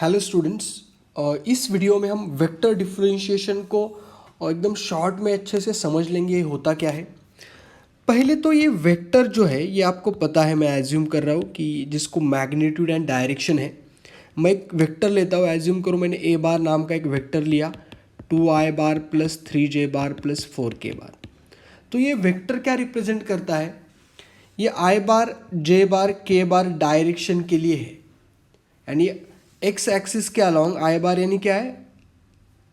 Hello students. इस video में हम वेक्टर डिफरेंशिएशन को एकदम शॉर्ट में अच्छे से समझ लेंगे ये होता क्या है। पहले तो ये वेक्टर जो है ये आपको पता है, मैं एज्यूम कर रहा हूँ कि जिसको मैग्नीट्यूड एंड डायरेक्शन है। मैं एक वेक्टर लेता हूँ, एज्यूम करूँ मैंने ए बार नाम का एक वेक्टर लिया, 2i बार प्लस 3j बार प्लस 4k बार। तो ये वेक्टर क्या रिप्रेजेंट करता है? ये i bar j bar k bar direction के लिए है, यानी एक्स एक्सिस के अलॉन्ग आई बार यानी क्या है,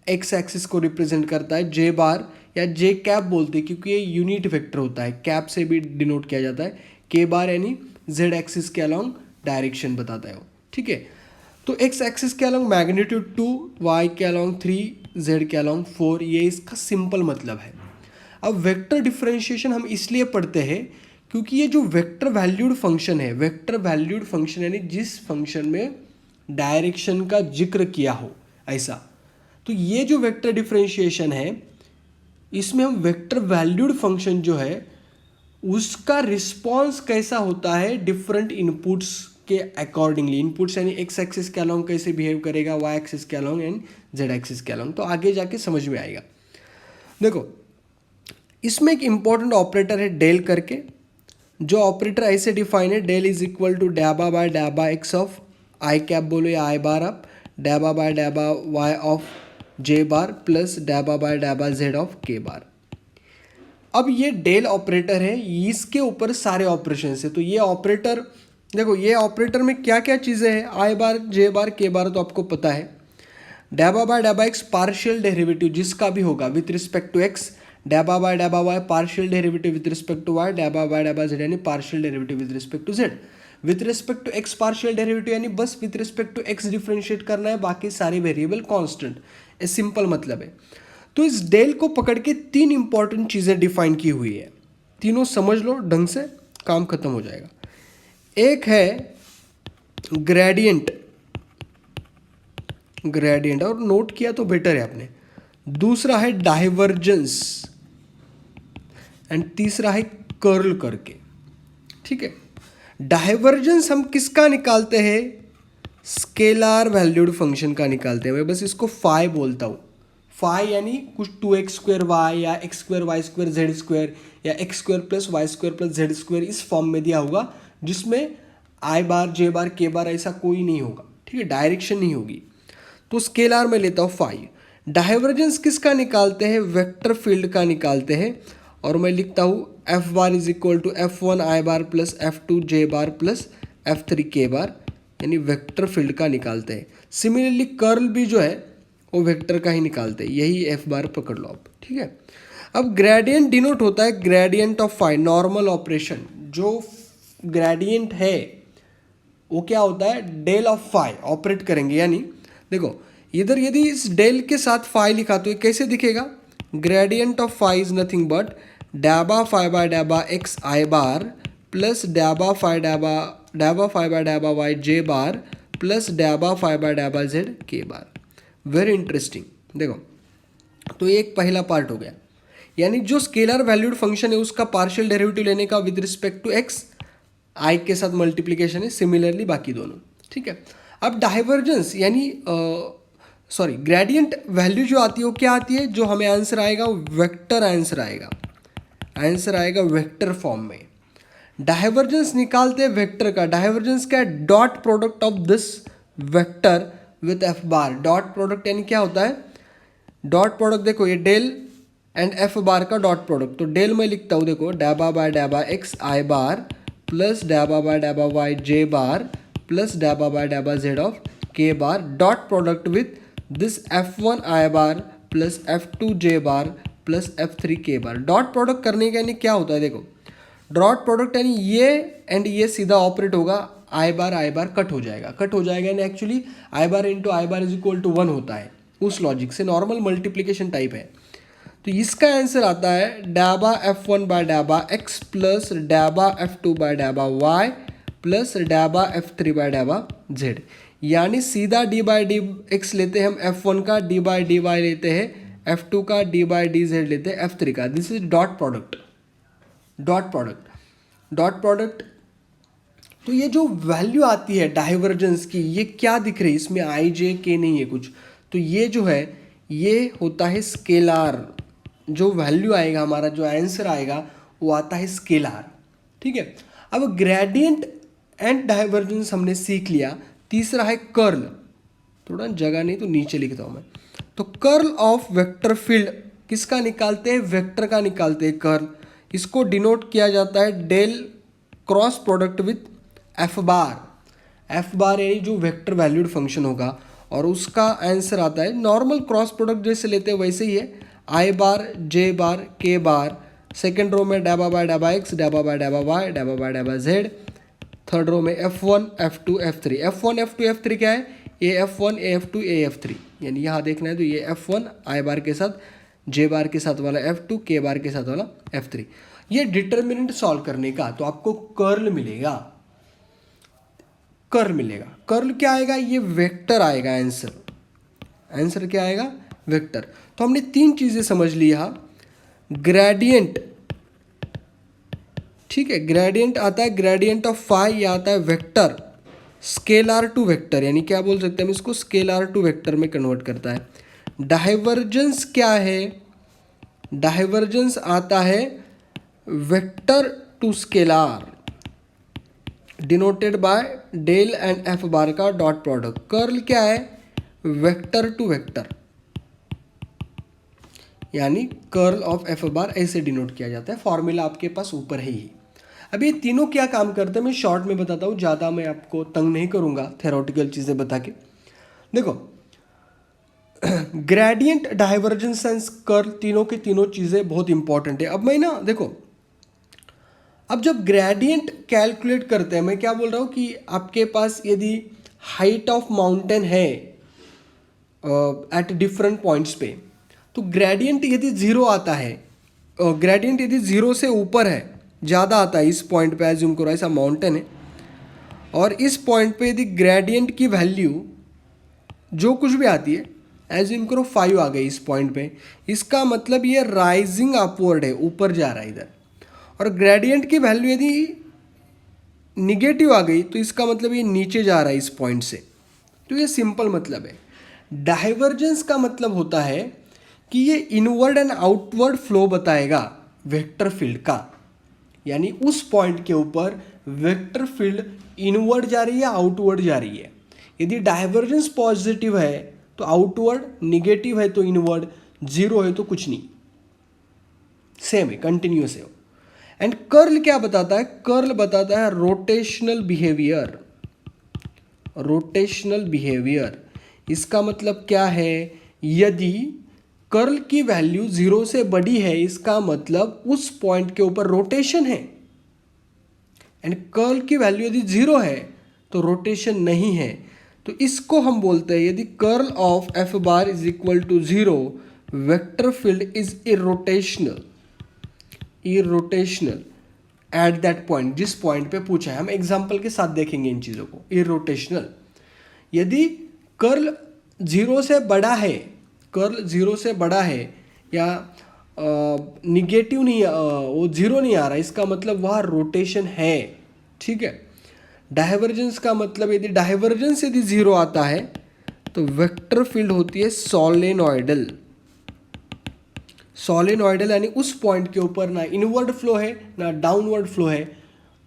एक्स एक्सिस को रिप्रेजेंट करता है। जे बार या जे कैप बोलते हैं क्योंकि ये यूनिट वेक्टर होता है, कैप से भी डिनोट किया जाता है। के बार यानी जेड एक्सिस के अलॉन्ग डायरेक्शन बताता है वो, ठीक है। तो एक्स एक्सिस के अलॉन्ग मैग्नीट्यूड 2, वाई के अलॉन्ग 3, जेड के अलॉन्ग 4, ये इसका सिंपल मतलब है। अब वेक्टर डिफरेंशिएशन हम इसलिए पढ़ते हैं क्योंकि ये जो वेक्टर वैल्यूड फंक्शन है, वेक्टर वैल्यूड फंक्शन यानी जिस फंक्शन में डायरेक्शन का जिक्र किया हो ऐसा, तो ये जो वेक्टर डिफरेंशिएशन है इसमें हम वेक्टर वैल्यूड फंक्शन जो है उसका रिस्पॉन्स कैसा होता है डिफरेंट इनपुट्स के अकॉर्डिंगली। इनपुट्स यानी एक्स एक्सिस के अलॉन्ग कैसे बिहेव करेगा, वाई एक्सिस के अलॉन्ग एंड जेड एक्सिस के अलॉन्ग, तो आगे जाके समझ में आएगा। देखो इसमें एक इंपॉर्टेंट ऑपरेटर है डेल करके, जो ऑपरेटर ऐसे डिफाइन है, डेल इज इक्वल टू डैबा बाय डैबा एक्स ऑफ आई कैप बोलो या आई बार आप, डैबा बाय डैबा y of j bar plus डैबा बाय डैबा जेड ऑफ के बार। अब ये डेल ऑपरेटर है, इसके ऊपर सारे ऑपरेशन है। तो ये ऑपरेटर देखो, ये ऑपरेटर में क्या क्या चीज़ें हैं, आई बार जे बार के बार तो आपको पता है, डैबा बाय डैबा एक्स पार्शियल डेरिवेटिव जिसका भी होगा विथ रिस्पेक्ट टू एक्स, डैबा बाय डैबा y partial derivative with respect to y, डैबा बाय डैबा जेड यानी partial derivative with respect to z. With respect to x partial derivative यानी बस with respect to x differentiate करना है, बाकी सारे वेरिएबल कांस्टेंट। ये सिंपल मतलब है। तो इस डेल को पकड़ के तीन इंपॉर्टेंट चीज़ें डिफाइन की हुई है, तीनों समझ लो ढंग से, काम खत्म हो जाएगा। एक है ग्रेडियंट, ग्रेडियंट और नोट किया तो बेटर है आपने। दूसरा है डाइवर्जेंस एंड तीसरा है कर्ल करके, ठीक है। डाइवर्जेंस हम किसका निकालते हैं? स्केलार वैल्यूड फंक्शन का निकालते हैं। मैं बस इसको फाई बोलता हूँ। फाई यानी कुछ 2x² वाई या x² y² z² या x² plus y² plus z² इस फॉर्म में दिया होगा, जिसमें आई बार जे बार के बार ऐसा कोई नहीं होगा, ठीक है, डायरेक्शन नहीं होगी। तो स्केलार में लेता हूँ फाई। डाइवर्जेंस किसका निकालते हैं? वेक्टर फील्ड का निकालते हैं, और मैं लिखता हूँ F bar is equal to f1 I bar plus f2 J bar plus f3 के बार, यानी वेक्टर फील्ड का निकालते हैं। सिमिलरली कर्ल भी जो है वो वेक्टर का ही निकालते हैं, यही एफ बार पकड़ लो आप, ठीक है। अब ग्रेडियंट डिनोट होता है gradient of phi, normal operation. जो ग्रेडियंट है वो क्या होता है? डेल ऑफ फाई ऑपरेट करेंगे, यानी देखो इधर यदि इस डेल के साथ फाई लिखा तो ये कैसे दिखेगा? Gradient of phi is nothing but डैबा फाई बाय डैबा एक्स आई बार प्लस डैबा फाई बाय डैबा वाई जे बार प्लस डैबा फाई बाय डैबा z k bar. Very interesting. देखो तो ये एक पहला पार्ट हो गया, यानी जो स्केलर वैल्यूड फंक्शन है उसका पार्शियल डेरिवेटिव लेने का विद रिस्पेक्ट टू एक्स, आई के साथ मल्टीप्लीकेशन है, सिमिलरली बाकी दोनों, ठीक है। अब डाइवर्जेंस यानी सॉरी ग्रेडियंट वैल्यू जो आती है वो क्या आती है? जो हमें आंसर आएगा वो वेक्टर आंसर आएगा, आंसर आएगा वेक्टर फॉर्म में। डाइवर्जेंस निकालते हैं वेक्टर का। डाइवर्जेंस क्या है? Dot product of this vector with F bar. Dot product यानी क्या होता है? डॉट प्रोडक्ट देखो ये डेल एंड एफ बार का डॉट प्रोडक्ट, तो डेल में लिखता हूँ देखो डैबा बाय डैबा एक्स आई बार प्लस डैबा बाय डैबा वाई जे बार प्लस डैबा बाय डैबा z of k bar, dot product with this f1 I bar plus f2 J bar plus f3 के बार। डॉट प्रोडक्ट करने का यानी क्या होता है? देखो डॉट प्रोडक्ट यानी ये एंड ये सीधा ऑपरेट होगा, आई बार कट हो जाएगा, कट हो जाएगा यानी actually I bar into I bar is equal to 1 होता है, उस लॉजिक से नॉर्मल मल्टीप्लीकेशन टाइप है। तो इसका आंसर आता है डैबा f1 बाय डैबा x प्लस डैबा f2 बाय डैबा y प्लस डैबा f3 बाय डैबा z, यानी सीधा d बाई डी एक्स लेते हैं हम f1 का, d बाई डी वाई लेते हैं f2 का, d बाई डी जेड लेते हैं f3 का। This is dot product. Dot product तो ये जो वैल्यू आती है डाइवर्जेंस की, ये क्या दिख रही है इसमें, आई जे के नहीं है कुछ, तो ये जो है ये होता है स्केलार। जो वैल्यू आएगा हमारा, जो आंसर आएगा वो आता है स्केलार। ठीक है, अब ग्रेडियंट एंड डाइवर्जेंस हमने सीख लिया। तीसरा है कर्ल, थोड़ा जगह नहीं तो नीचे लिखता हूँ मैं। तो कर्ल ऑफ वेक्टर फील्ड किसका निकालते हैं, वेक्टर का निकालते हैं कर्ल। इसको डिनोट किया जाता है del cross product with F bar. F bar यानी जो वेक्टर वैल्यूड फंक्शन होगा, और उसका आंसर आता है नॉर्मल क्रॉस प्रोडक्ट जैसे लेते हैं वैसे ही है, आई बार जे बार के बार। सेकेंड रो में डैबा बाय डैबा एक्स, डैबा बाय डैबा वाई, डैबा बाय डैबा जेड। थर्ड रो में F1 F2 F3। F1 F2 F3 क्या है, ए F1 ए F2 ए F3, यानी यहाँ देखना है तो ये F1 आई बार के साथ, जे बार के साथ वाला F2, के बार के साथ वाला F3। ये डिटर्मिनेंट सॉल्व करने का, तो आपको कर्ल मिलेगा। कर्ल मिलेगा, कर्ल क्या आएगा, ये वेक्टर आएगा आंसर। आंसर क्या आएगा, वेक्टर। तो हमने तीन चीज़ें समझ ली यहाँ। ग्रेडियंट, ठीक है, ग्रेडियंट आता है ग्रेडियंट ऑफ फाई, या आता है वेक्टर स्केलार टू वेक्टर, यानी क्या बोल सकते हैं हम इसको, स्केलार टू वेक्टर में कन्वर्ट करता है। डाइवर्जेंस क्या है, डाइवर्जेंस आता है vector to scalar, denoted by del and F bar का डॉट प्रोडक्ट। कर्ल क्या है, वेक्टर टू वेक्टर, यानी कर्ल ऑफ एफ बार ऐसे डिनोट किया जाता है। फॉर्मूला आपके पास ऊपर है ही। अब ये तीनों क्या काम करते हैं मैं शॉर्ट में बताता हूँ, ज़्यादा मैं आपको तंग नहीं करूँगा थेरोटिकल चीज़ें बता के। देखो, ग्रेडियंट, डाइवर्जेंस एंड कर्ल, तीनों की तीनों चीज़ें बहुत इंपॉर्टेंट है। अब मैं ना देखो, अब जब ग्रेडियंट कैलकुलेट करते हैं, मैं क्या बोल रहा हूँ कि आपके पास यदि हाइट ऑफ माउंटेन है एट डिफरेंट पॉइंट्स पे, तो ग्रेडियंट यदि ज़ीरो आता है, ग्रेडियंट यदि ज़ीरो से ऊपर है, ज़्यादा आता है, इस पॉइंट पे एज्यूम करो ऐसा माउंटेन है, और इस पॉइंट पे यदि ग्रेडियंट की वैल्यू जो कुछ भी आती है, एज्यूम करो 5 आ गई इस पॉइंट पे, इसका मतलब ये राइजिंग अपवर्ड है, ऊपर जा रहा है इधर। और ग्रेडियंट की वैल्यू यदि निगेटिव आ गई तो इसका मतलब ये नीचे जा रहा है इस पॉइंट से। तो ये सिंपल मतलब है। डाइवर्जेंस का मतलब होता है कि ये इनवर्ड एंड आउटवर्ड फ्लो बताएगा वेक्टर फील्ड का, यानी उस पॉइंट के ऊपर वेक्टर फील्ड इनवर्ड जा रही है या आउटवर्ड जा रही है। यदि डाइवर्जेंस पॉजिटिव है तो आउटवर्ड, निगेटिव है तो इनवर्ड, जीरो है तो कुछ नहीं, सेम है, कंटिन्यूस है। एंड कर्ल क्या बताता है, कर्ल बताता है रोटेशनल बिहेवियर। रोटेशनल बिहेवियर, इसका मतलब क्या है, यदि कर्ल की वैल्यू जीरो से बड़ी है, इसका मतलब उस पॉइंट के ऊपर रोटेशन है। एंड कर्ल की वैल्यू यदि जीरो है तो रोटेशन नहीं है। तो इसको हम बोलते हैं, यदि curl of F bar is equal to zero, vector field is irrotational. Irrotational at that point, जिस पॉइंट पे पूछा है, हम एग्जाम्पल के साथ देखेंगे इन चीज़ों को। इरोटेशनल, यदि कर्ल जीरो से बड़ा है, कर्ल जीरो से बड़ा है या निगेटिव नहीं, वो जीरो नहीं आ रहा, इसका मतलब वहाँ रोटेशन है। ठीक है, डाइवर्जेंस का मतलब यदि डाइवर्जेंस यदि जीरो आता है तो वेक्टर फील्ड होती है सोलेनॉइडल। सोलेनॉइडल यानी उस पॉइंट के ऊपर ना इनवर्ड फ्लो है ना डाउनवर्ड फ्लो है,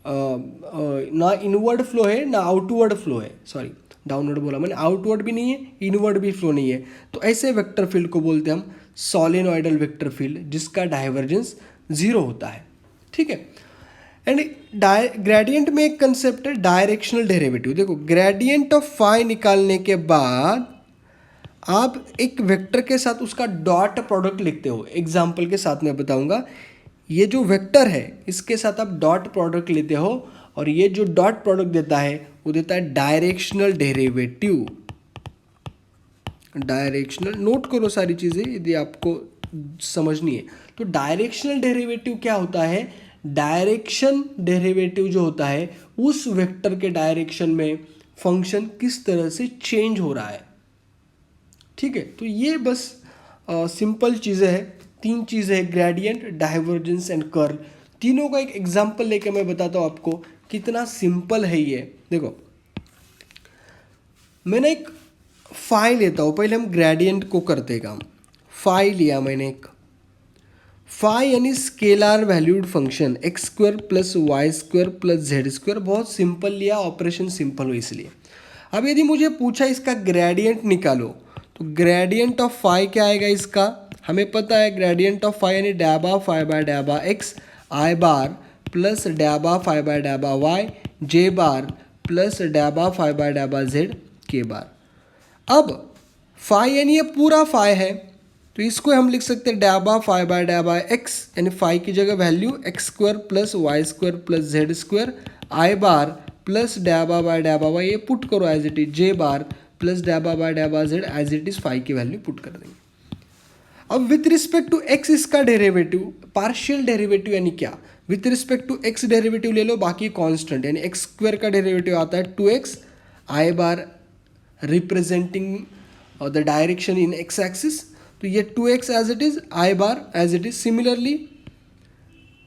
ना इनवर्ड फ्लो है ना आउटवर्ड फ्लो है, सॉरी डाउनवर्ड बोला मैंने, आउटवर्ड भी नहीं है, इनवर्ड भी फ्लो नहीं है। तो ऐसे वेक्टर फील्ड को बोलते हैं हम सोलेनॉइडल वेक्टर फील्ड, जिसका डाइवर्जेंस जीरो होता है। ठीक है, एंड ग्रेडियंट में एक कंसेप्ट है डायरेक्शनल डेरिवेटिव। देखो, ग्रेडियंट ऑफ फाई निकालने के बाद आप एक वेक्टर के साथ उसका डॉट प्रोडक्ट लिखते हो। एग्जाम्पल के साथ मैं बताऊंगा, ये जो वेक्टर है इसके साथ आप डॉट प्रोडक्ट लेते हो, और ये जो डॉट प्रोडक्ट देता है वो देता है डायरेक्शनल डेरिवेटिव। डायरेक्शनल, नोट करो सारी चीज़ें यदि आपको समझनी है। तो डायरेक्शनल डेरिवेटिव क्या होता है, डायरेक्शन डेरिवेटिव जो होता है उस वेक्टर के डायरेक्शन में फंक्शन किस तरह से चेंज हो रहा है। ठीक है, तो ये बस सिंपल चीज़ें हैं, तीन चीज़ें हैं, ग्रेडियंट, डाइवर्जेंस एंड कर्ल। तीनों का एक एग्जांपल लेके मैं बताता हूँ आपको कितना सिंपल है ये। देखो मैंने एक फाई लेता हूँ, पहले हम ग्रेडियंट को करते काम। फाई लिया मैंने एक, फाई यानी scalar valued function X square plus Y square plus Z square. बहुत सिंपल लिया, ऑपरेशन सिंपल हो इसलिए। अब यदि मुझे पूछा इसका ग्रेडियंट निकालो, तो ग्रेडियंट ऑफ फाई क्या आएगा इसका, हमें पता है ग्रेडियंट ऑफ फाई यानी डैबा फाई बाय डैबा एक्स आई बार प्लस डैबा फाई बाय डैबा वाई जे बार प्लस डैबा फाई बाय डैबा जेड के बार। अब फाई यानी ये पूरा फाई है, तो इसको हम लिख सकते हैं डैबा फाई बाय डैबा एक्स, यानी फाई की जगह value x square plus Y square plus Z square i bar plus डैबा बाय डैबा वाई, ये पुट करो as it is j bar plus डैबा बाय डैबा z as it is phi की वैल्यू पुट कर देंगे। अब विथ रिस्पेक्ट टू एक्स इसका डेरिवेटिव, पार्शियल डेरिवेटिव यानी क्या, with respect to x derivative ले लो, बाकी कांस्टेंट, यानी एक्स स्क्वायर का डेरिवेटिव आता है 2x I bar representing the direction in X axis, तो ये 2x as it is I bar as it is. Similarly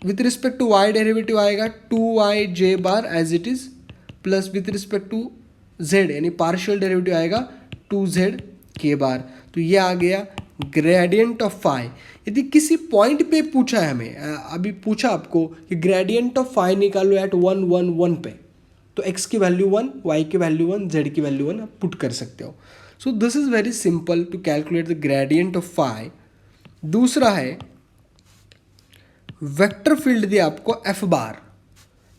with respect to y derivative आएगा 2y J bar as it is plus with respect to z यानी partial derivative आएगा 2z K बार। तो ये आ गया gradient of phi. यदि किसी point पे पूछा है हमें, अभी पूछा आपको कि ग्रेडियंट ऑफ फाई निकालो एट 1 1 1 पे, तो x की वैल्यू 1, y की वैल्यू 1, z की वैल्यू 1 आप पुट कर सकते हो। So this is very simple to calculate the gradient of phi. दूसरा है वेक्टर फील्ड दिया आपको एफ बार,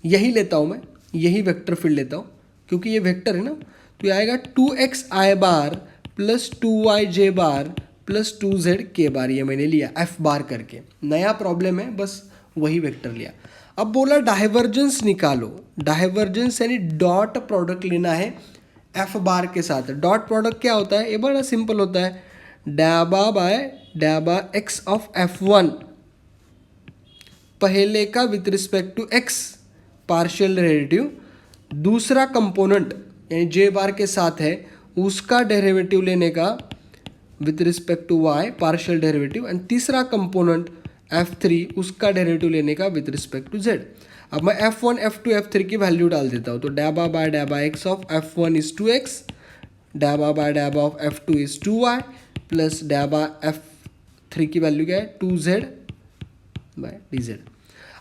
यही लेता हूँ मैं, यही वेक्टर फील्ड लेता हूँ क्योंकि ये वेक्टर है ना, तो ये आएगा 2x I bar plus 2y J bar plus 2z K बार, ये मैंने लिया एफ बार करके। नया प्रॉब्लम है, बस वही वेक्टर लिया। अब बोला डाइवर्जेंस निकालो, डाइवर्जेंस यानी डॉट प्रोडक्ट लेना है एफ बार के साथ। डॉट प्रोडक्ट क्या होता है, ये बड़ा सिंपल होता है, डैबा बाय डैबा एक्स ऑफ f1, पहले का with respect to x partial derivative, दूसरा कंपोनेंट यानी जे बार के साथ है उसका डेरिवेटिव लेने का with respect to Y partial derivative, and तीसरा कंपोनेंट f3 उसका डेरिवेटिव लेने का विथ रिस्पेक्ट टू z। अब मैं f1 f2 f3 की वैल्यू डाल देता हूँ, तो डैबा बाय डैबा x of f1 is 2x, डैबा बाय डैबा of f2 is 2y plus डैबा f3 की वैल्यू क्या है 2z बाय dz।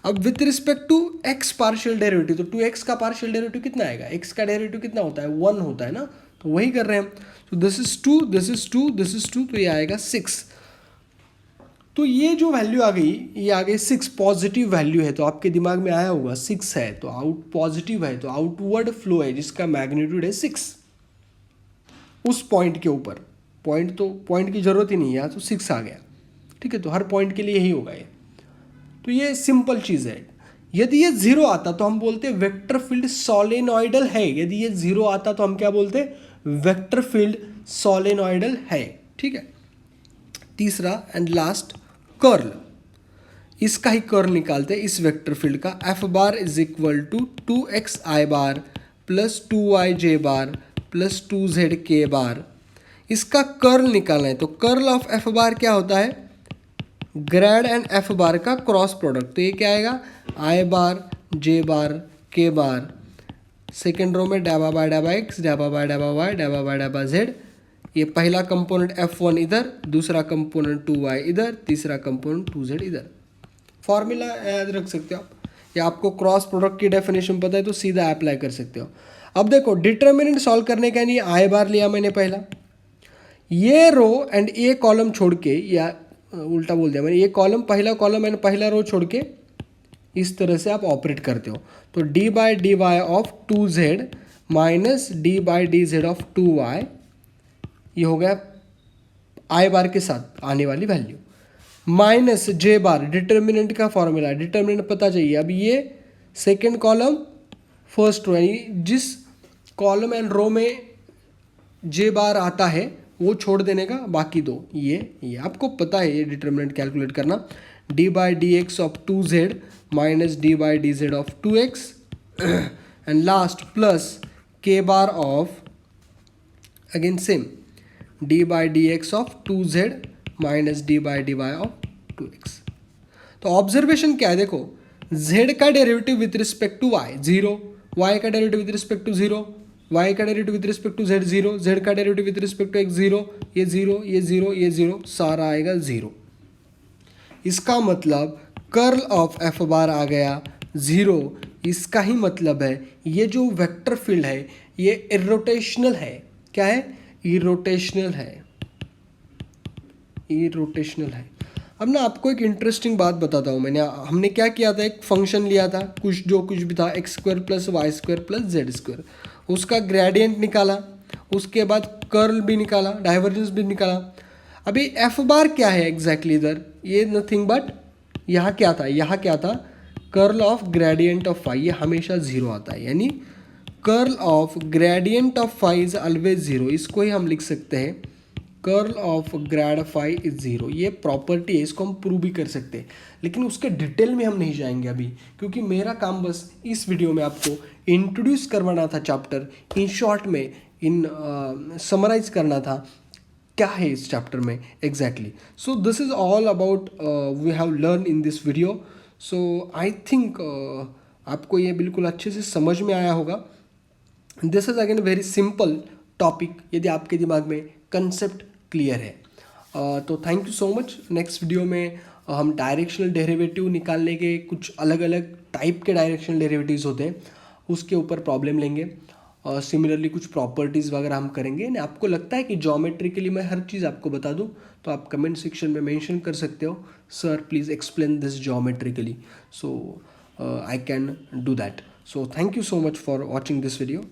अब with respect to x partial derivative, तो 2x का पार्शियल डेरिवेटिव कितना आएगा, x का डेरिवेटिव कितना होता है 1 होता है ना, तो वही कर रहे हैं हम। तो this is 2 this is 2 this is 2, तो ये आएगा 6। तो ये जो वैल्यू आ गई, ये आ गई 6, पॉजिटिव वैल्यू है, तो आपके दिमाग में आया होगा 6 है तो आउट पॉजिटिव है, तो आउटवर्ड फ्लो है जिसका मैग्नीट्यूड है 6 उस पॉइंट के ऊपर। पॉइंट तो पॉइंट की जरूरत ही नहीं है, तो 6 आ गया, ठीक है, तो हर पॉइंट के लिए यही होगा ये। तो ये सिंपल चीज़ है। यदि ये 0 आता तो हम बोलते वेक्टर फील्ड सोलेनॉइडल है, यदि ये 0 आता तो हम क्या बोलते वेक्टर फील्ड सोलेनॉइडल है, ठीक है। तीसरा एंड लास्ट कर्ल, इसका ही कर्ल निकालते हैं इस वेक्टर फील्ड का। F bar is equal to 2x I bar plus 2y J bar plus 2z K बार, इसका कर्ल निकालना है। तो कर्ल ऑफ एफ बार क्या होता है, ग्रेड एंड एफ बार का क्रॉस प्रोडक्ट, तो ये क्या आएगा आई बार जे बार के बार, सेकेंड रो में डैबा बाय डैबा एक्स डैबा बाय डैबा वाई डैबा बाय डैबा जेड, ये पहला कंपोनेंट f1 इधर, दूसरा कंपोनेंट 2y इधर, तीसरा कंपोनेंट 2z इधर। फॉर्मूला याद रख सकते हो आप, या आपको क्रॉस प्रोडक्ट की डेफिनेशन पता है तो सीधा अप्लाई कर सकते हो। अब देखो डिटर्मिनेंट सॉल्व करने का नहीं, आई बार लिया मैंने पहला, ये रो एंड ये कॉलम छोड़ के, या उल्टा बोल दिया मैंने, ये कॉलम पहला कॉलम एंड पहला रो छोड़ के इस तरह से आप ऑपरेट करते हो। तो d by D Y of 2z minus d by D Z of 2y, ये हो गया आई बार के साथ आने वाली वैल्यू, माइनस जे बार डिटर्मिनेंट का फॉर्मूला, डिटर्मिनेंट पता चाहिए। अब ये सेकेंड कॉलम फर्स्ट रो, यानी जिस कॉलम एंड रो में जे बार आता है वो छोड़ देने का, बाकी दो ये आपको पता है, ये डिटर्मिनेंट कैलकुलेट करना। d by d x of 2z minus d by d Z of 2x and last plus k bar of again same d by d x of 2z minus d by d Y of 2x। तो observation क्या है, देखो z का derivative with respect to y 0, y का derivative with respect to zero, y का derivative with respect to z zero, Z का derivative with respect to X zero, ये zero, ये जीरो, ये जीरो, सारा आएगा जीरो। इसका मतलब कर्ल ऑफ एफ बार आ गया जीरो। इसका ही मतलब है ये जो वेक्टर फील्ड है ये इरोटेशनल है। क्या है? इरोटेशनल है, इरोटेशनल है। अब ना आपको एक इंटरेस्टिंग बात बताता हूँ। हमने क्या किया था, एक फंक्शन लिया था, कुछ भी था, X square plus Y square plus Z square, उसका ग्रेडियंट निकाला, उसके बाद कर्ल भी निकाला, डाइवर्जेंस भी निकाला। अभी एफ बार क्या है एग्जैक्टली इधर, ये नथिंग बट यहाँ क्या था, यहाँ क्या था, curl of gradient of phi, ये हमेशा जीरो आता है, यानी curl of gradient of phi is always zero. इसको ही हम लिख सकते हैं curl of grad phi is zero. ये प्रॉपर्टी है, इसको हम प्रूव भी कर सकते हैं, लेकिन उसके डिटेल में हम नहीं जाएंगे अभी, क्योंकि मेरा काम बस इस वीडियो में आपको इंट्रोड्यूस करवाना था चैप्टर, इन शॉर्ट में समराइज करना था क्या है इस चैप्टर में exactly. So this is all about we have learn in this video. सो आई थिंक आपको ये बिल्कुल अच्छे से समझ में आया होगा। This is again very simple topic, यदि आपके दिमाग में कंसेप्ट क्लियर है। तो thank you so much. Next video में हम डायरेक्शनल डेरिवेटिव निकालने के कुछ अलग अलग टाइप के डायरेक्शनल डेरिवेटिव्स होते हैं, उसके ऊपर प्रॉब्लम लेंगे। सिमिलरली कुछ प्रॉपर्टीज़ वगैरह हम करेंगे। ना आपको लगता है कि ज्योमेट्रिकली मैं हर चीज़ आपको बता दूं, तो आप कमेंट सेक्शन में मेंशन कर सकते हो, sir please explain this geometrically, so I can do that. So thank you so much for watching this video.